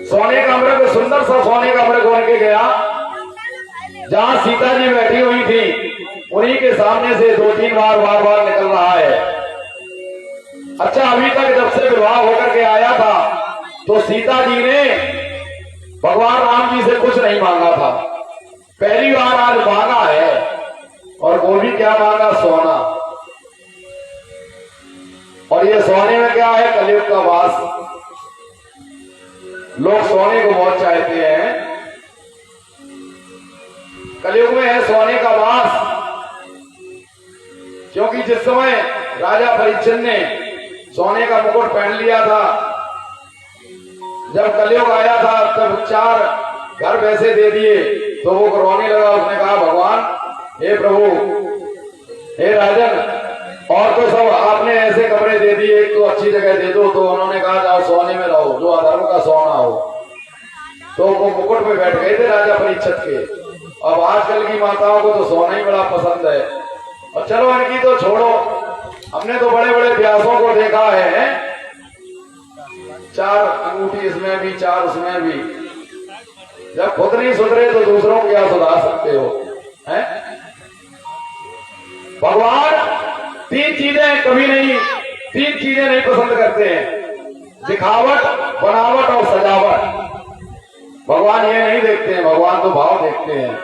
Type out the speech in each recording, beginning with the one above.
सोने का मृग, सुंदर सा सोने का मृग बन के गया। जहां सीता जी बैठी हुई थी उन्हीं के सामने से 2-3 बार बार निकल रहा है। अच्छा, अभी तक जब से विवाह होकर के आया था तो सीता जी ने भगवान राम जी से कुछ नहीं मांगा था। पहली बार आज मांगा है, और वो भी क्या मांगा? सोना। और ये सोने में क्या है? कलयुग का वास। लोग सोने को बहुत चाहते हैं। कलयुग में है सोने का वास, क्योंकि जिस समय राजा परीक्षित ने सोने का मुकुट पहन लिया था, जब कलयुग आया था तब 4 घर वैसे दे दिए तो वो रोने लगा। उसने कहा, भगवान, हे प्रभु, हे राजन, और तो सब आपने ऐसे कमरे दे दिए, एक तो अच्छी जगह दे दो। तो उन्होंने कहा, जाओ सोने में रहो, जो अधर्म का सोना हो। तो वो मुकुट में बैठ गए थे राजा परीक्षित के। अब आजकल की माताओं को तो सोना ही बड़ा पसंद है। और चलो इनकी तो छोड़ो, हमने तो बड़े बड़े व्यासों को देखा है, 4 अंगूठी इसमें भी, 4 उसमें भी। जब खुद नहीं सुधरे तो दूसरों को क्या सुधार सकते हो? हैं? भगवान 3 चीजें कभी नहीं, 3 चीजें नहीं पसंद करते हैं, दिखावट, बनावट और सजावट। भगवान ये नहीं देखते हैं, भगवान तो भाव देखते हैं।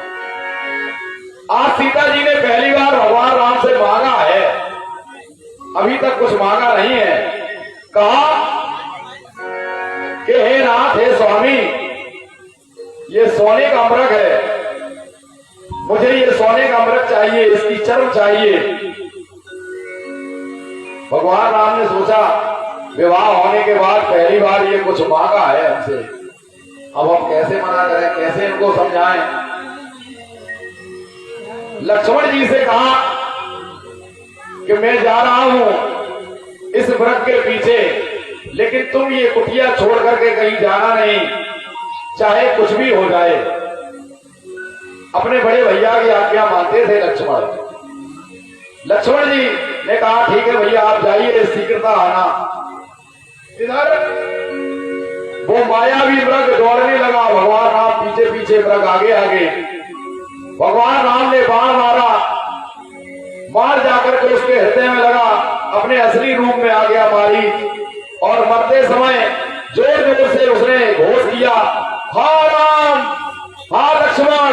आज सीता जी ने पहली बार भगवान राम से मांगा है, अभी तक कुछ मांगा नहीं है। कहा कि हे नाथ, हे स्वामी, ये सोने का मृग है, मुझे ये सोने का मृग चाहिए, इसकी चर्म चाहिए। भगवान राम ने सोचा, विवाह होने के बाद पहली बार ये कुछ मांगा है हमसे, अब हम कैसे मना करें, कैसे इनको समझाएं? लक्ष्मण जी से कहा कि मैं जा रहा हूं इस व्रत के पीछे, लेकिन तुम ये कुटिया छोड़ करके कहीं जाना नहीं, चाहे कुछ भी हो जाए। अपने बड़े भैया की आज्ञा मानते थे लक्ष्मण। लक्ष्मण जी ने कहा, ठीक है भैया, आप जाइए, शीघ्रता आना। इधर वो मायावी मृग दौड़ने लगा, भगवान राम पीछे पीछे, मृग आगे आगे। भगवान राम ने बाण मारा, मार जाकर के उसके हृदय में लगा, अपने असली रूप में आ गया मारी। और मरते समय जोर जोर से उसने घोष किया, हा राम, हा लक्ष्मण,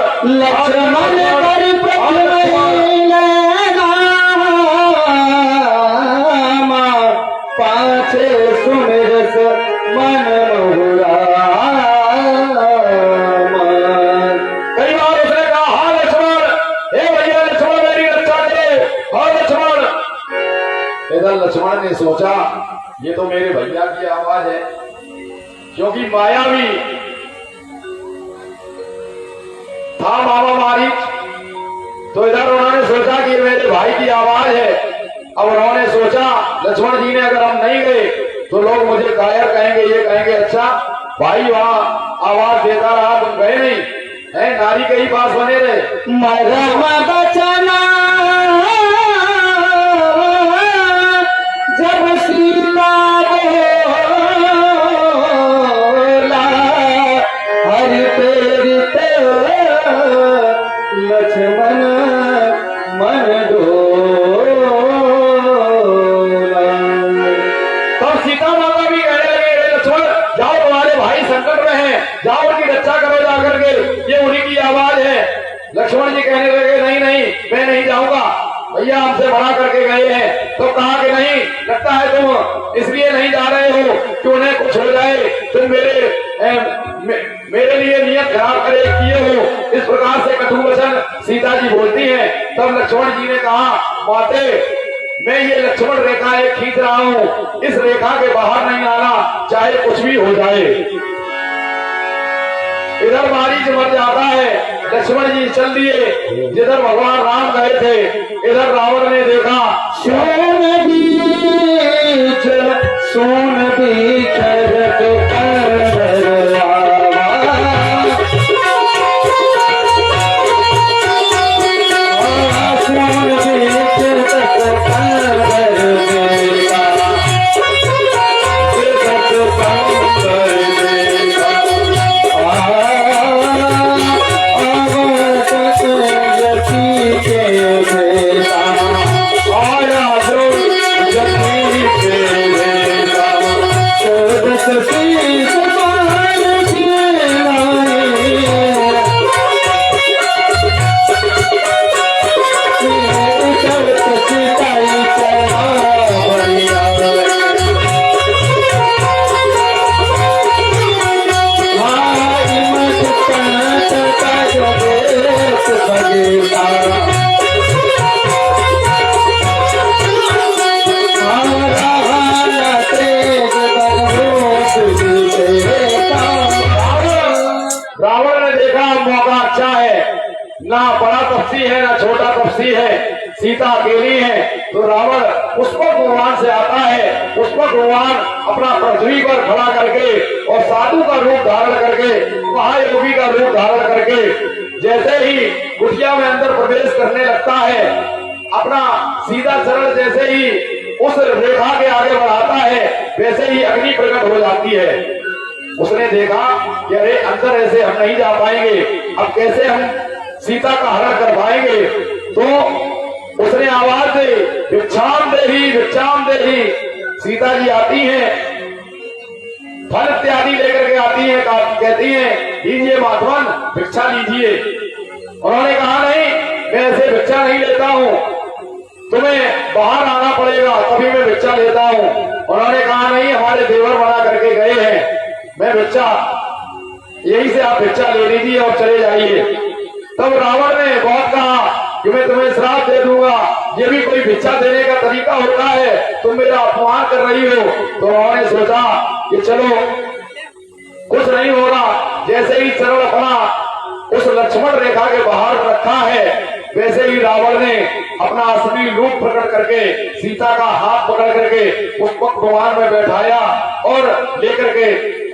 पाछे सुमिरस मन मुहुरा। कई बार उसने कहा, हा लक्ष्मण, हे भैया लक्ष्मण, मेरी रक्षा करे, हा लक्ष्मण। इधर लक्ष्मण ने सोचा, ये तो मेरे भैया की आवाज है, क्योंकि मायावी था मामा मारीच। तो इधर उन्होंने सोचा कि ये मेरे भाई की आवाज है। अब उन्होंने सोचा, लक्ष्मण जी ने, अगर हम नहीं गए तो लोग मुझे कायर कहेंगे, ये कहेंगे, अच्छा भाई वहां आवाज देता रहा, तुम गए नहीं, है नारी के ही पास बने रहे। मरम बचना जब सीता बोला, हरि प्रेरित लक्ष्मण मन डोला। तब सीता माता भी कहने लगे, लक्ष्मण जाओ, तुम्हारे भाई संकट में हैं, जाओ उनकी रक्षा करो जाकर के, ये उन्हीं की आवाज है। लक्ष्मण जी कहने लगे, नहीं नहीं, मैं नहीं जाऊंगा, भैया हमसे बड़ा करके गए हैं। तो कहा कि नहीं, लगता है तुम इसलिए नहीं जा रहे हो कि उन्हें कुछ हो जाए, तुम मेरे लिए नियत खराब करे किए हो। इस प्रकार से कटु वचन सीता जी बोलती हैं। तब लक्ष्मण जी ने कहा, माते, मैं ये लक्ष्मण रेखा एक खींच रहा हूं, इस रेखा के बाहर नहीं आना, चाहे कुछ भी हो जाए। इधर मारीच मर जाता है, लक्ष्मण जी चल दिए जिधर भगवान राम गए थे। इधर रावण ने देखा, सोन बीच शीश बार रावण ने देखा मौका अच्छा है, ना बड़ा तपसी है ना छोटा तपसी है, सीता अकेली है। तो रावण पुष्पक भगवान से आता है। पुष्पक भगवान अपना पृथ्वी पर खड़ा करके और साधु का रूप धारण करके, महायोगी का रूप धारण करके जैसे ही कुटिया में अंदर प्रवेश करने लगता है, अपना सीधा चरण जैसे ही उस रेखा के आगे बढ़ाता है, वैसे ही अग्नि प्रकट हो जाती है। उसने देखा कि अरे अंदर ऐसे हम नहीं जा पाएंगे, अब कैसे हम सीता का हरण कर पाएंगे। तो उसने आवाज दी, भिक्षाम देही भिक्षाम देही। सीता जी आती हैं, फल इत्यादि लेकर के आती हैं, कहती हैं लीजिए माधवन भिक्षा लीजिए। उन्होंने कहा नहीं, मैं ऐसे भिक्षा नहीं लेता हूँ, तुम्हें बाहर आना पड़ेगा तभी मैं भिक्षा लेता हूँ। उन्होंने कहा नहीं, हमारे देवर मना करके गए हैं, मैं भिक्षा यही से आप भिक्षा ले लीजिए और चले जाइए। तब रावण ने बहुत कहा कि मैं तुम्हें श्राप दे दूंगा, ये भी कोई भिक्षा देने का तरीका होता है, तुम मेरा अपमान कर रही हो। तो उन्होंने सोचा कि चलो कुछ नहीं होगा। जैसे ही चरण अपना उस लक्ष्मण रेखा के बाहर रखा है, वैसे ही रावण ने अपना असली रूप प्रकट करके सीता का हाथ पकड़ करके पुष्पक भगवान में बैठाया और लेकर के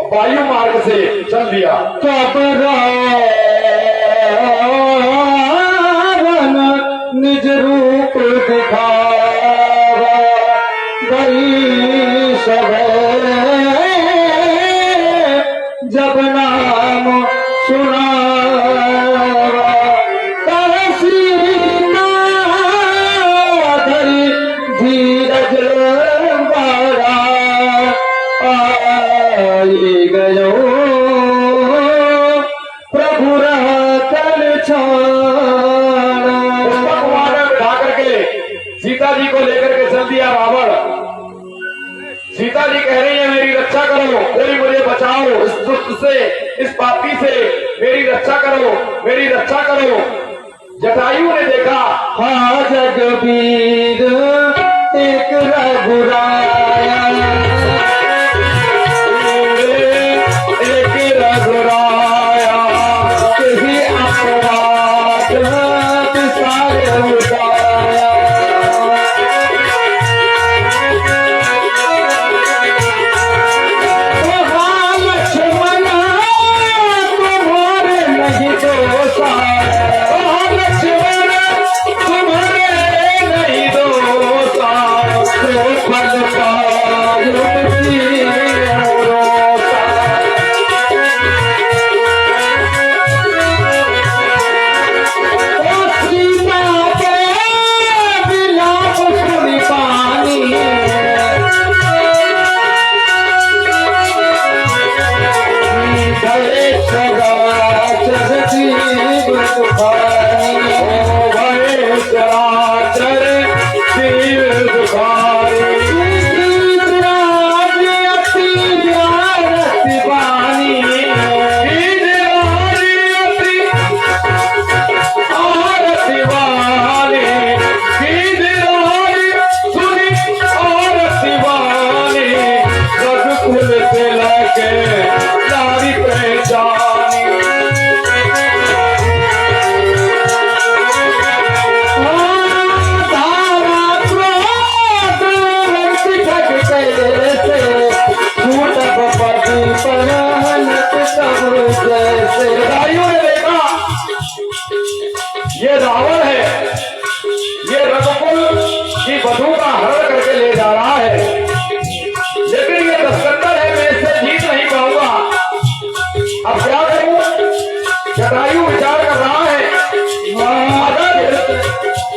वायु मार्ग से चल दिया। तब रावण निज रूप दिखावा गई सभे, जब नाम सुना धीरज बारा आई गयो प्रभु रहतन छाड़ा। भगवान में बिठा करके सीता जी को लेकर के चल दिया रावण। सीता जी कह रही है मेरी रक्षा करो, कोई मुझे बचाओ, इस दुष्ट से, इस पापी से मेरी रक्षा करो, मेरी रक्षा करो। जटायु ने देखा, हाँ जगबीर एक रघुराया, एक रघुराया कहीं अपराध सारे उठाया। हाँ लक्ष्मण तुम्हारे नहीं दोष आया, फल पायो सीता के बिलाप सुनी पानी, गए चराचर जीव दुखारी, भय चराचर जीव दुखारी। ये रावण है, ये रघुकुल की वधू का हरण करके ले जा रहा है, लेकिन ये दशकंदर है, मैं इससे जीत नहीं पाऊंगा। अब क्या करूं? जटायु विचार कर रहा है, अगर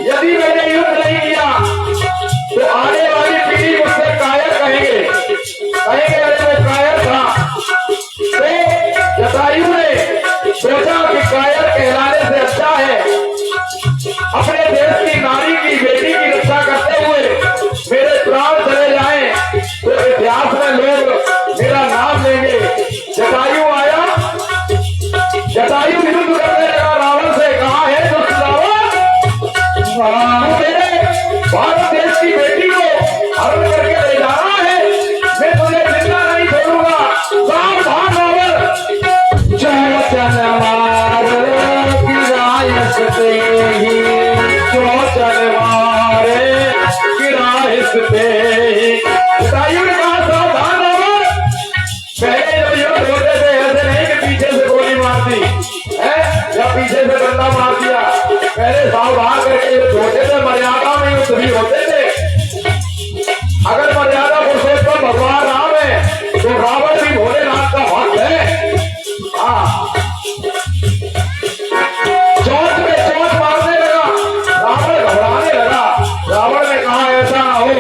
यदि मैंने युद्ध नहीं किया तो आने वाली पीढ़ी मुझसे कायर कहेंगे, अरे मैं कायर था। पीछे से डंडा मार दिया। पहले सावधान करके छोटे से मर्यादा में युद्ध भी होते थे। अगर मर्यादा पुरुषोत्तम भगवान राम है तो रावण भी भोलेनाथ का भक्त है। हाँ, चोट पे चोट मारने लगा, रावण घबराने लगा। रावण ने कहा ऐसा ना हो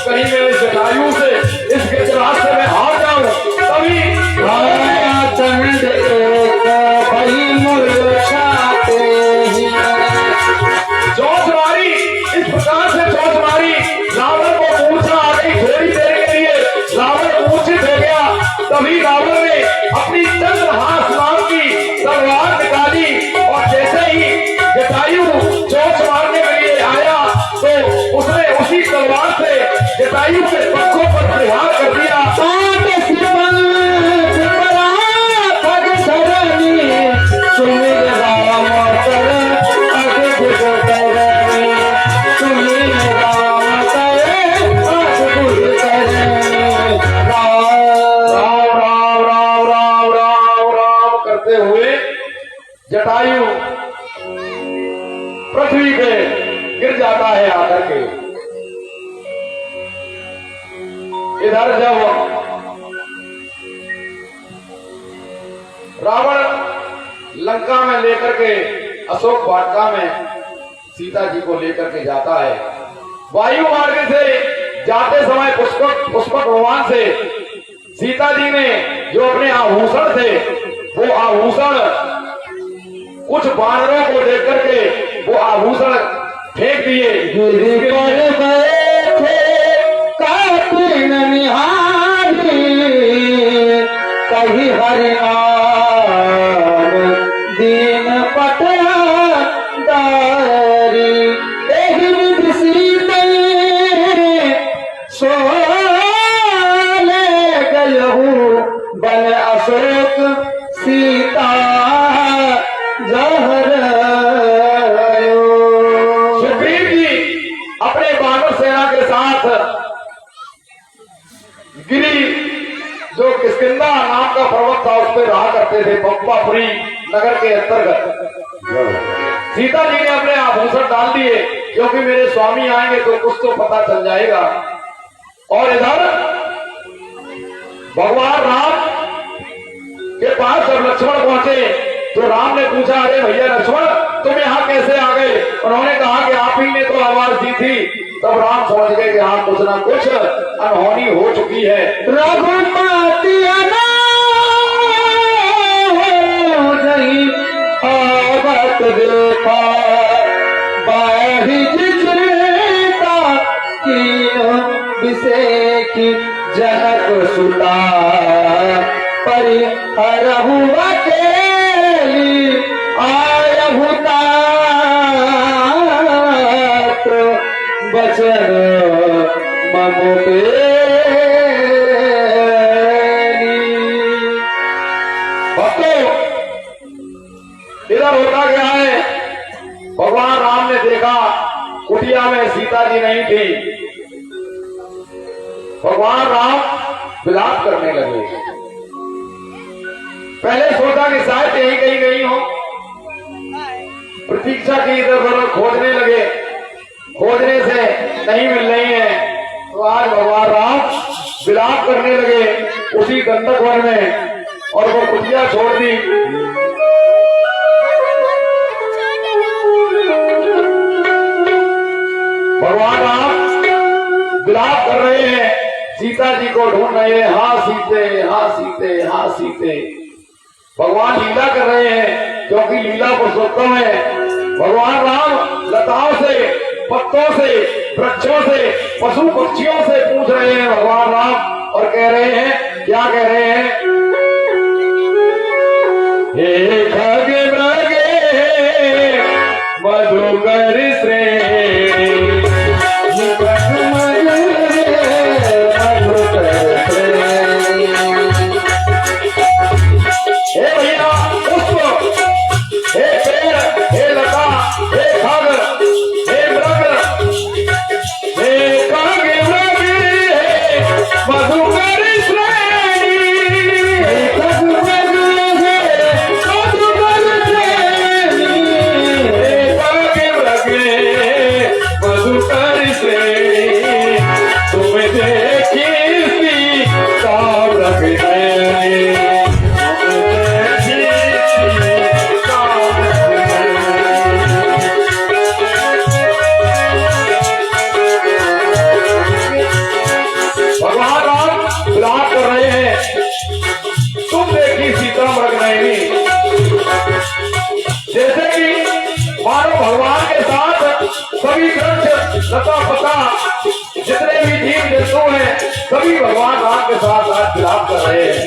कहीं मैं इस जटायु से इस गिरज रास्ते में हार जाऊं। तभी चोट मारी, इस प्रकार से चोट मारी रावण को मूर्छा आ गई। थोड़ी देर के लिए रावण मूर्छित हो गया। तभी रावण ने अपनी चंद्रहास नाम की तलवार निकाली और जैसे ही जटायु चोट मारने के लिए आया तो उसने उसी तलवार से जटायु के पंखों पर प्रहार कर दिया। जटायु पृथ्वी पे गिर जाता है आकर के। इधर जब रावण लंका में लेकर के अशोक वाटिका में सीता जी को लेकर के जाता है, वायु मार्ग से जाते समय पुष्पक भगवान से सीता जी ने जो अपने आभूषण थे वो आभूषण कुछ बानरों को देख करके वो आभूषण फेंक दिए। गिरी पर बैठे कातिन निहारी कही हरिनाम दीन पटया दारी एहि विधि सीते सोले गयहु बन अशोक सीता सुग्रीव जी अपने वानर सेना के साथ गिरी जो किष्किंधा नाम का पर्वत था उस पर रहा करते थे, पंपापुरी नगर के अंतर्गत। सीता जी ने अपने आभूषण डाल दिए क्योंकि मेरे स्वामी आएंगे तो कुछ तो पता चल जाएगा। और इधर भगवान राम के पास जब लक्ष्मण पहुंचे तो राम ने पूछा, अरे भैया लक्ष्मण तुम यहाँ कैसे आ गए? उन्होंने कहा कि आप ही ने तो आवाज दी थी। तब राम समझ गए कि हाँ कुछ ना कुछ अनहोनी हो चुकी है। रघुपति नहीं आवत देखा बाहि चित्रता की विषय की जनक सुता परिहरहु अकेली आय भूता बचन ममो भक्तों इधर होता क्या है, भगवान राम ने देखा कुटिया में सीता जी नहीं थी। भगवान राम विलाप करने लगे। पहले सोचा कि शायद यहीं कहीं गई हो, प्रतीक्षा की, इधर उधर खोजने लगे, खोजने से नहीं मिल रही है। तो आज भगवान राम विलाप करने लगे उसी गंधक वन में और वो कुटिया छोड़ दी। भगवान राम विलाप कर रहे हैं, सीता जी को ढूंढ रहे हैं। हाँ सीते, हाँ सीते, हाँ सीते। भगवान लीला कर रहे हैं क्योंकि लीला पुरुषोत्तम है। भगवान राम लताओं से, पत्तों से, वृक्षों से, पशु पक्षियों से पूछ रहे हैं भगवान राम और कह रहे हैं, क्या कह रहे हैं? हे खगे मृगे मधुकर श्रेणी हे भैया पुष्प, हे पेड़, हे लता, हे खग, हे मृग, हे खग मृग, हे मधुकर श्रेणी सभी ग्रंथ लता पता जितने भी जीव जंतु हैं सभी भगवान राम के साथ आज विलाप कर रहे हैं।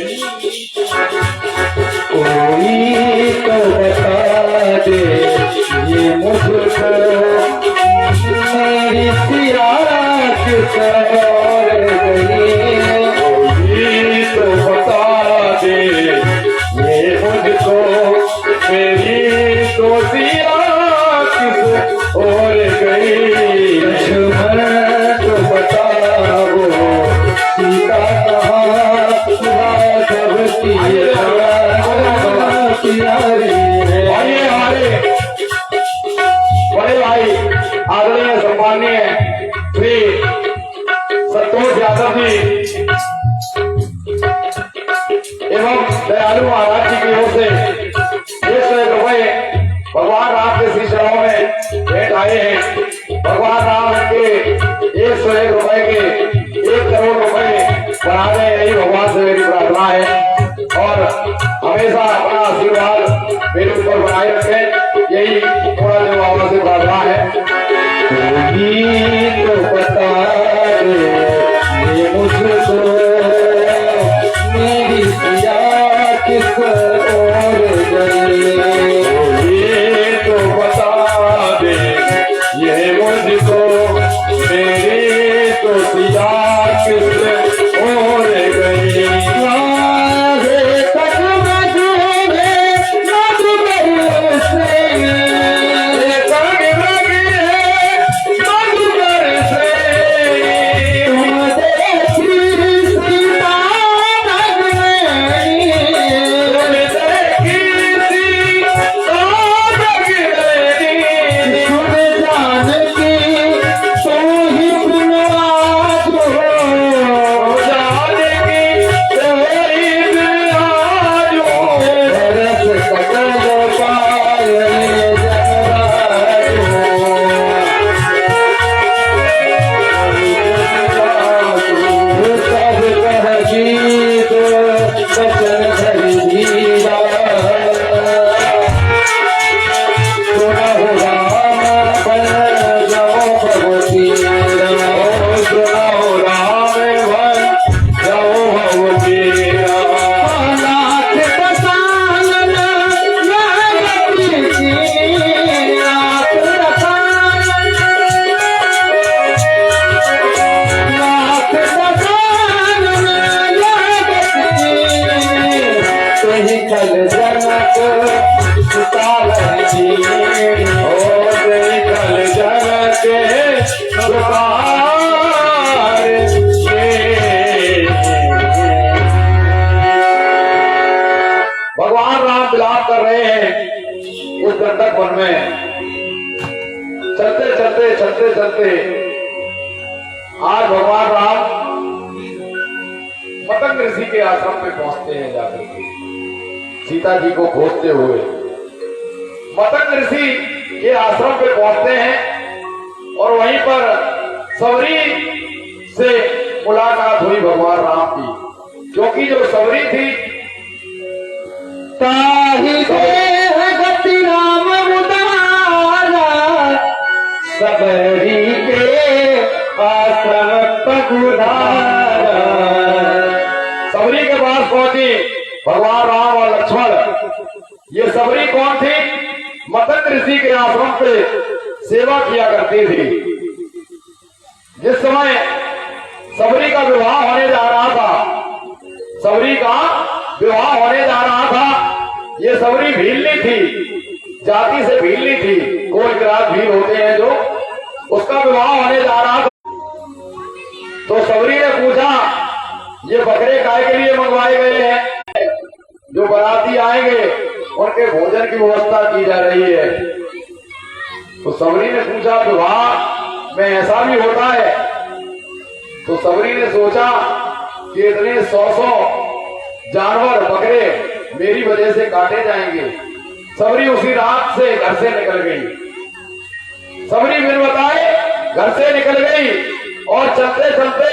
कोई तो बता दे ये मुझको मेरी सिया किस और गई। कोई तो बता दे ये मुझको मेरी दोषिया किस और गई। लक्ष्मण तो बताओ सीता कहाँ राघव की प्यारी है। आइए हमारे बड़े भाई आदरणीय सम्माननीय श्री संतोष यादव जी एवं दयालु महाराज जी की ओर से 101 रुपए भगवान राम के श्री चरणों में भेंट आए हैं। भगवान राम के 101 रुपए के 1 करोड़ रुपए बना दे, यही भगवान से मेरी प्रार्थना है और हमेशा अपना आशीर्वाद मेरे ऊपर बनाए रखें, यही थोड़ा देव बाबा से प्रार्थना है। कोई तो बता दे ये मुझको मेरी सिया किस और गई। ये तो बता दे ये मुझको मेरी तो सिया किस और गई। राधे तक मधुरे मधुकर से कल जनक सुताल जी ओ जय कल जनक सुतार भगवान राम विलाप कर रहे हैं उस गंडक वन में। चलते चलते चलते चलते आज भगवान राम मतंग ऋषि के आश्रम पे पहुंचते हैं जाकर के सीता जी को खोजते हुए। मतंग ऋषि के आश्रम पे पहुंचते हैं और वहीं पर सबरी से मुलाकात हुई भगवान राम की, क्योंकि जो सबरी थी ताहि देह गति राम उदारा सबरी के आश्रम पगुधारा। सबरी के पास पहुंची भगवान राम और लक्ष्मण। ये सबरी कौन थी? मतंग ऋषि के आश्रम पे सेवा किया करती थी। जिस समय सबरी का विवाह होने जा रहा था, सबरी का विवाह होने जा रहा था, ये सबरी भीलनी थी, जाति से भीलनी थी, कोई ग्रास भील होते हैं जो, उसका विवाह होने जा रहा था। तो सबरी ने पूछा ये बकरे काय के लिए मंगवाए गए हैं? जो बाराती आएंगे उनके भोजन की व्यवस्था की जा रही है। तो सबरी ने पूछा विवाह में ऐसा भी होता है? तो सबरी ने सोचा कि इतने 100 जानवर बकरे मेरी वजह से काटे जाएंगे। सबरी उसी रात से घर से निकल गई। सबरी बिन बताए घर से निकल गई और चलते चलते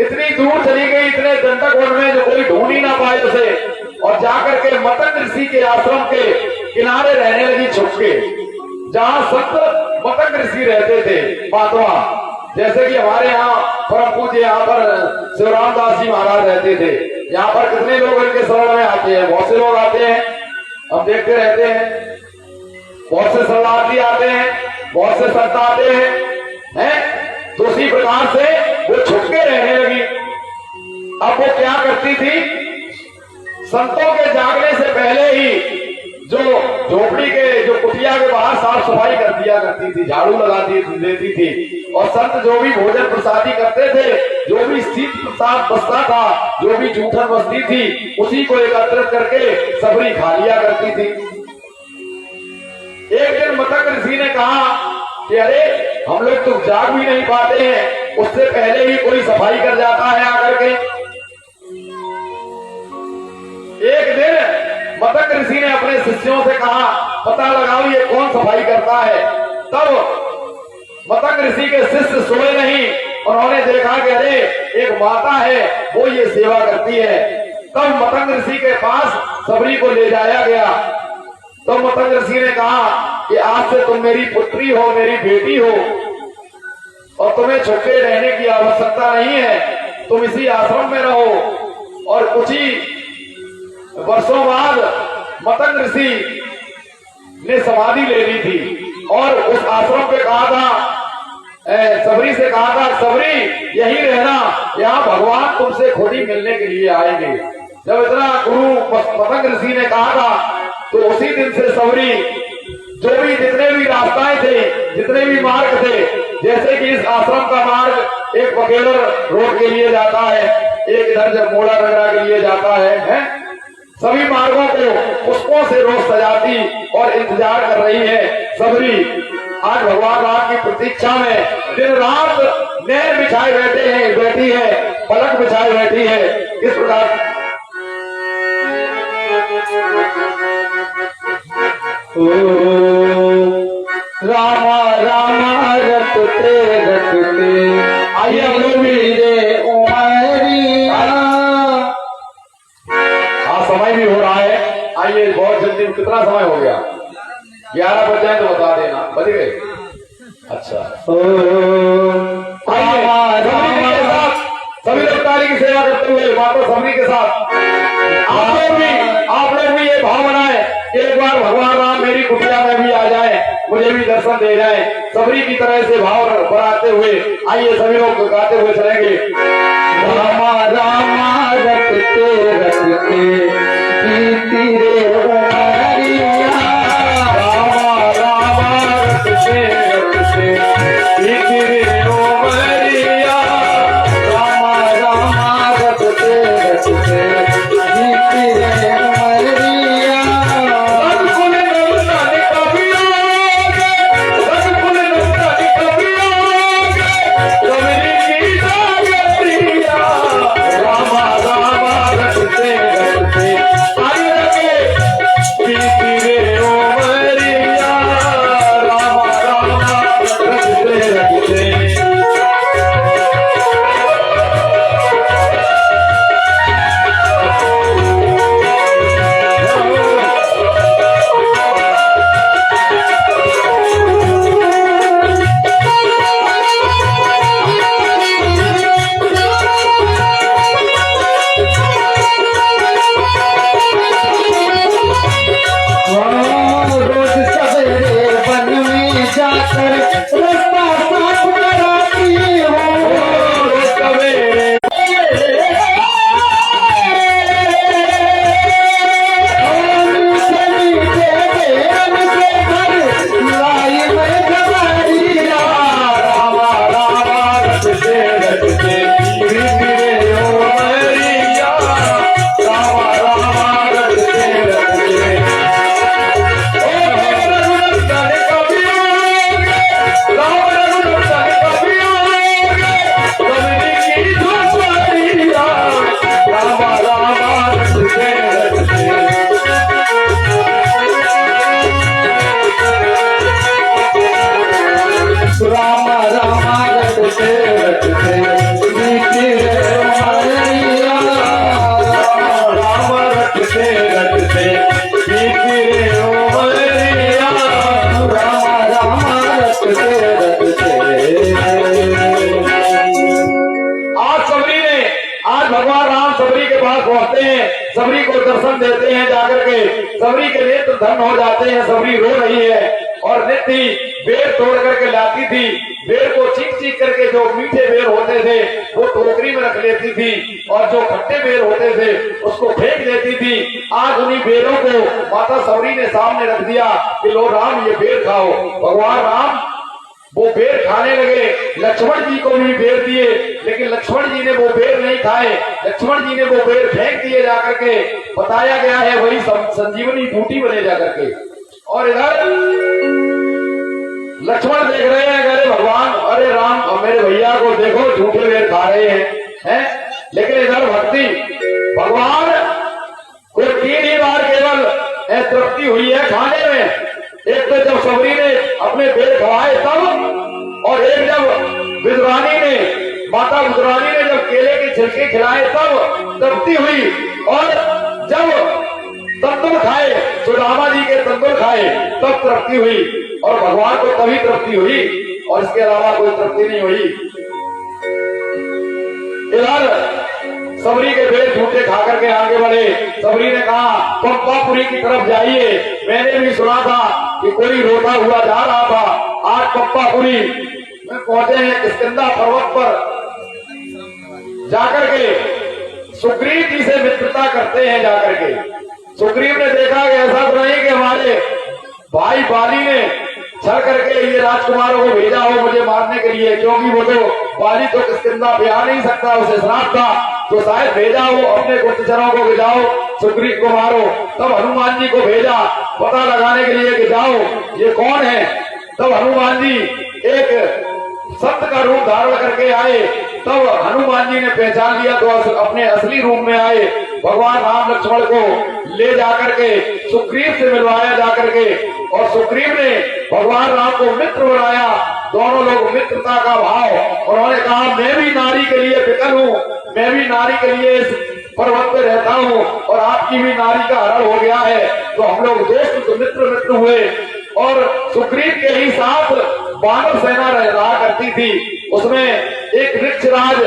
इतनी दूर चली गई, इतने दंडक वन में जो कोई ढूंढ ही ना पाए उसे, और जाकर के मतंग ऋषि के आश्रम के किनारे रहने लगी छुप के, जहां संत मतंग ऋषि रहते थे पातवा। जैसे कि हमारे यहाँ परम पूज्य यहाँ पर शिवराम दास जी महाराज रहते थे। यहाँ पर कितने लोग इनके शरण में आते हैं, बहुत से लोग आते हैं, हम देखते रहते हैं। बहुत से शरणार्थी आते हैं, बहुत से संत आते हैं। तो उसी प्रकार से वो छुप के रहने लगी। अब वो क्या करती थी, संतों के जागने से पहले ही जो झोपड़ी के जो कुटिया के बाहर साफ सफाई कर दिया करती थी, झाड़ू लगा देती थी। और संत जो भी भोजन प्रसादी करते थे, जो भी शीत प्रसाद बचता था, जो भी जूठन बचती थी, उसी को एकत्रित करके सबरी खा लिया करती थी। एक दिन मतंग ऋषि ने कहा कि अरे हम लोग तो जाग भी नहीं पाते हैं, उससे पहले ही कोई सफाई कर जाता है आकर के। एक दिन मतंग ऋषि ने अपने शिष्यों से कहा पता लगाओ ये कौन सफाई करता है। तब मतंग ऋषि के शिष्य सोए नहीं, उन्होंने देखा कि अरे एक माता है वो ये सेवा करती है। तब मतंग ऋषि के पास सबरी को ले जाया गया। तो मतंग ऋषि ने कहा कि आज से तुम मेरी पुत्री हो, मेरी बेटी हो, और तुम्हें छुपे रहने की आवश्यकता नहीं है, तुम इसी आश्रम में रहो। और कुछ ही वर्षों बाद मतंग ऋषि ने समाधि ले ली थी और उस आश्रम पे कहा था, सबरी से कहा था सबरी यही रहना, यहाँ भगवान तुमसे खुद ही मिलने के लिए आएंगे। जब इतना गुरु मतंग ऋषि ने कहा था तो उसी दिन से सबरी जो भी जितने भी रास्ताएं थे, जितने भी मार्ग थे, जैसे कि इस आश्रम का मार्ग एक बकेलर रोड के लिए जाता है, एक इधर जब मोड़ा नगरा के लिए जाता है, सभी मार्गों को पुष्पों से रोज सजाती और इंतजार कर रही है सबरी। आज भगवान राम की प्रतीक्षा में दिन रात नहर बिछाए बैठी है, पलक बिछाए बैठी है। इस प्रकार रामा रामा रटते रटते आइए हम लोग भी। उमरिया। हाँ समय भी हो रहा है, आइए बहुत जल्दी। कितना समय हो गया? 11 बज जाए तो बता देना। बज गए? अच्छा आइए सबरी के साथ, सभी लोग ताली की सेवा करते हुए माता सबरी के साथ आप लोग भी ये भाव बनाए कि एक बार भगवान राम मेरी कुटिया में भी आ जाए, मुझे भी दर्शन दे जाए। सबरी की तरह से भाव बढ़ाते हुए आइए सभी लोग गाते हुए चलेंगे। रामा रामा रटते रटते बीती रे उमरिया। रामा रामा रटते रटते बीती रे उमरिया। रामा रामा रटते रटते बीती रे उमरिया। रघुकुल नंदन कवियों रघुकुल नंदन कवियों सबरी की जागरिया। रामा रामा रटते रटते आइए दर्शन देते हैं जाकर के। सबरी के नेत्र धन हो जाते हैं। सबरी रो रही है और नित्य बेर तोड़ करके लाती थी। बेर को चीख चीख करके जो मीठे बेर होते थे वो टोकरी में रख लेती थी और जो खट्टे बेर होते थे उसको फेंक देती थी। आज उन्हीं बेरों को माता सबरी ने सामने रख दिया कि लो राम ये बेर खाओ। भगवान राम वो बेर खाने लगे। लक्ष्मण जी को भी बेर दिए, लेकिन लक्ष्मण जी ने वो बेर नहीं खाए। लक्ष्मण जी ने वो बेर फेंक दिए जाकर के। बताया गया है वही संजीवनी बूटी बने जाकर के। और इधर लक्ष्मण देख रहे हैं, अरे भगवान, अरे राम, मेरे भैया को देखो झूठे बेर खा रहे हैं। लेकिन इधर भक्ति भगवान को 3 ही बार केवल तृप्ति हुई है खाने में। एक तो जब सबरी ने अपने बेर खवाए तब, और एक जब विद्वानी ने, माता विद्वानी ने जब केले के छिलके खिलाए तब तृप्ति हुई। और जब तंदुर खाए, सुदामा जी के तंदुर खाए तब तृप्ति हुई। और भगवान को तभी तृप्ति हुई और इसके अलावा कोई तृप्ति नहीं हुई। इधर सबरी के बेर झूठे खा करके आगे बढ़े। सबरी ने कहा पंपापुरी की तरफ जाइए। मैंने भी सुना था कि कोई रोता हुआ जा रहा था। आज पंपापुरी में पहुंचे हैं। किष्किंधा पर्वत पर जाकर के सुग्रीव जी से मित्रता करते हैं जाकर के। सुग्रीव ने देखा कि ऐसा तो नहीं कि हमारे भाई बाली ने छल करके ये राजकुमारों को भेजा हो मुझे मारने के लिए, क्योंकि वो तो बाली तो किष्किंधा पे आ नहीं सकता, उसे श्राप था, तो शायद भेजा हो अपने गुप्तचरों को कि जाओ सुग्रीव को मारो। तब हनुमान जी को भेजा पता लगाने के लिए कि जाओ ये कौन है। तब हनुमान जी एक संत का रूप धारण करके आए। तब हनुमान जी ने पहचान लिया तो अपने असली रूप में आए। भगवान राम लक्ष्मण को ले जाकर के सुग्रीव से मिलवाया जाकर के, और सुग्रीव ने भगवान राम को मित्र बनाया। दोनों लोग मित्रता का भाव। उन्होंने कहा मैं भी नारी के लिए विकल हूँ, मैं भी नारी के लिए इस पर्वत पे रहता हूँ और आपकी भी नारी का हरण हो गया है, तो हम लोग दोस्त मित्र हुए। और सुग्रीव के ही साथ वानर सेना रहा करती थी। उसमें एक वृक्षराज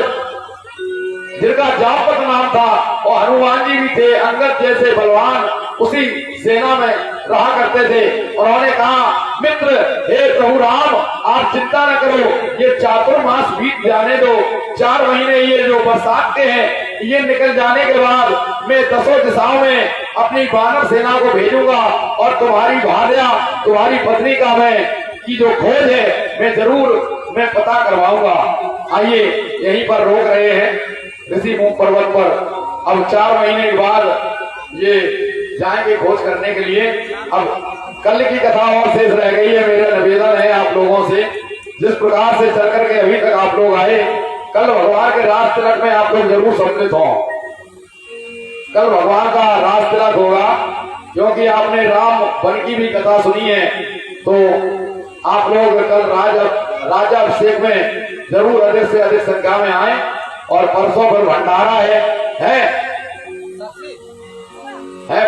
जिनका जापत नाम था और हनुमान जी भी थे, अंगद जैसे बलवान उसी सेना में रहा करते थे। उन्होंने कहा मित्र हे प्रभु राम, आप चिंता न करो, ये चातुर्मास बीत जाने दो। 4 महीने ये जो बरसात के हैं ये निकल जाने के बाद मैं 10 दिशाओं में अपनी वानर सेना को भेजूंगा और तुम्हारी भार्या, तुम्हारी पत्नी का मैं की जो खोज है मैं पता करवाऊंगा। आइए यहीं पर रोक रहे हैं ऋषि मुख पर्वत पर। अब 4 महीने के बाद ये जाएंगे खोज करने के लिए। अब कल की कथा और शेष रह गई है। मेरा निवेदन है आप लोगों से, जिस प्रकार से चल करके अभी तक आप लोग आए, कल भगवान के राज तिलक में आप लोग जरूर सम्मिलित हो। कल भगवान का राज तिलक होगा, क्योंकि आपने राम वन की भी कथा सुनी है, तो आप लोग कल राजा अभिषेक में जरूर अधिक से अधिक संख्या में आए। और परसों पर भंडारा है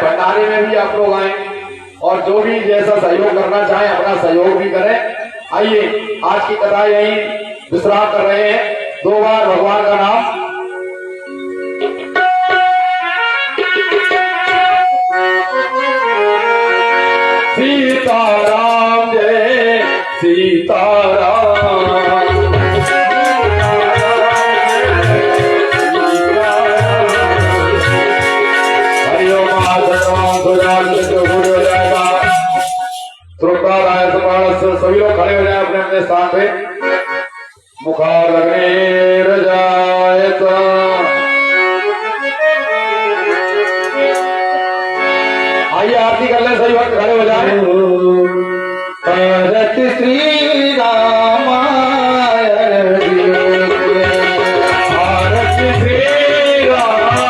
भंडारे में भी आप लोग आए, और जो भी जैसा सहयोग करना चाहे अपना सहयोग भी करें। आइए आज की कथा यही विश्राम कर रहे हैं। 2 बार भगवान का नाम। सीताराम जय सीताराम, सभी लोग खड़े हो जाए अपने अपने स्थान पे। मुखार लगने रजायत, आइए आरती कर ले, सही वक्त खड़े हो जाए। भरत श्री रामायण भारत श्री रामायण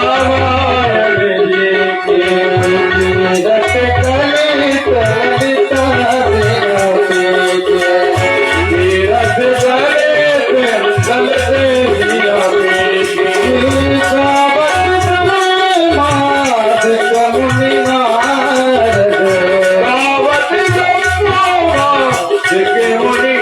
के मुनि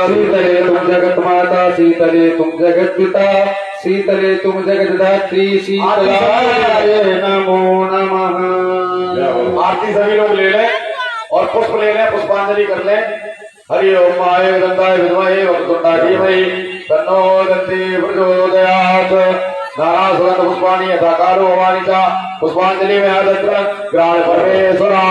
शीतले तुम जगत माता, शीतले तुम जगत पिता, शीतले तुम जगत दात्री, शीतलाय नमो नमः। आरती सभी लोग ले लें और पुष्प ले लें, पुष्पांजलि कर लें। हरि ओम माय गंधाय विद्महे वक्रतुंडाय धीमहि तन्नो दन्ति प्रचोदयात्। नारायण सुगंध पुष्पाणि यथा कालो भवानि च पुष्पांजलि में आदत्र ग्राण परमेश्वरा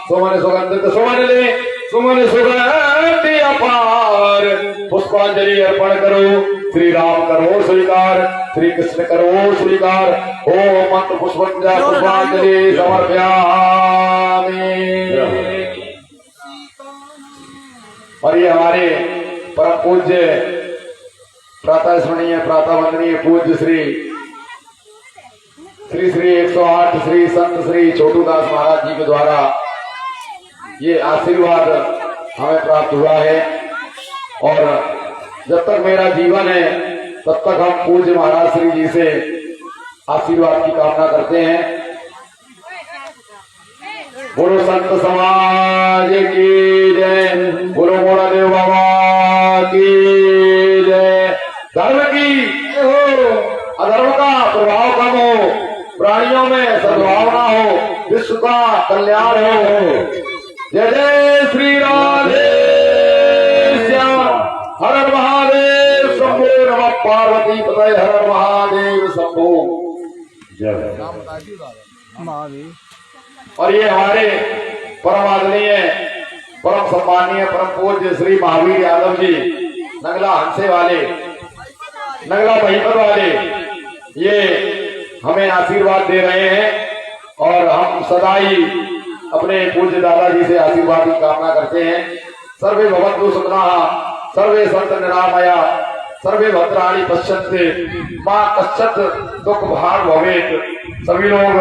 सुमन सुगंधित सुमन ले सुमन सुगंधि अपार पुष्पांजलि अर्पण करो। श्री राम करो स्वीकार, श्री कृष्ण करो स्वीकार। ओम मंत्र पुष्पांजलि समर्पयामि। और ये हमारे परम पूज्य प्रातः स्मरणीय प्रातः वंदनीय पूज्य श्री श्री श्री 108 श्री संत श्री छोटूदास महाराज जी के द्वारा ये आशीर्वाद हमें प्राप्त हुआ है। और जब तक मेरा जीवन है तब तक हम पूज्य महाराज श्री जी से आशीर्वाद की कामना करते हैं। बोलो संत समाज की जय, बोलो मोरा देव बाबा की जय। धर्म की हो, अधर्म का प्रभाव कम हो, प्राणियों में सद्भावना हो, विश्व का कल्याण हो। जय जय श्री राधे श्याम। हर हर महादेव शंभो नमः पार्वती पतये हर हर महादेव शंभो। जय महादेव। और ये हमारे परम आदरणीय परम सम्मानीय परम पूज्य श्री महावीर यादव जी नगला हंसे वाले, नगला महिपत वाले, ये हमें आशीर्वाद दे रहे हैं। और हम सदा ही अपने पूज्य दादाजी से आशीर्वाद की कामना करते हैं। सर्वे भवन्तु सुखिनः, सर्वे सन्तु निरामया, सर्वे भद्राणि पश्यन्ते, मां कश्चित् दुःख भाग् भवेत्। सभी लोग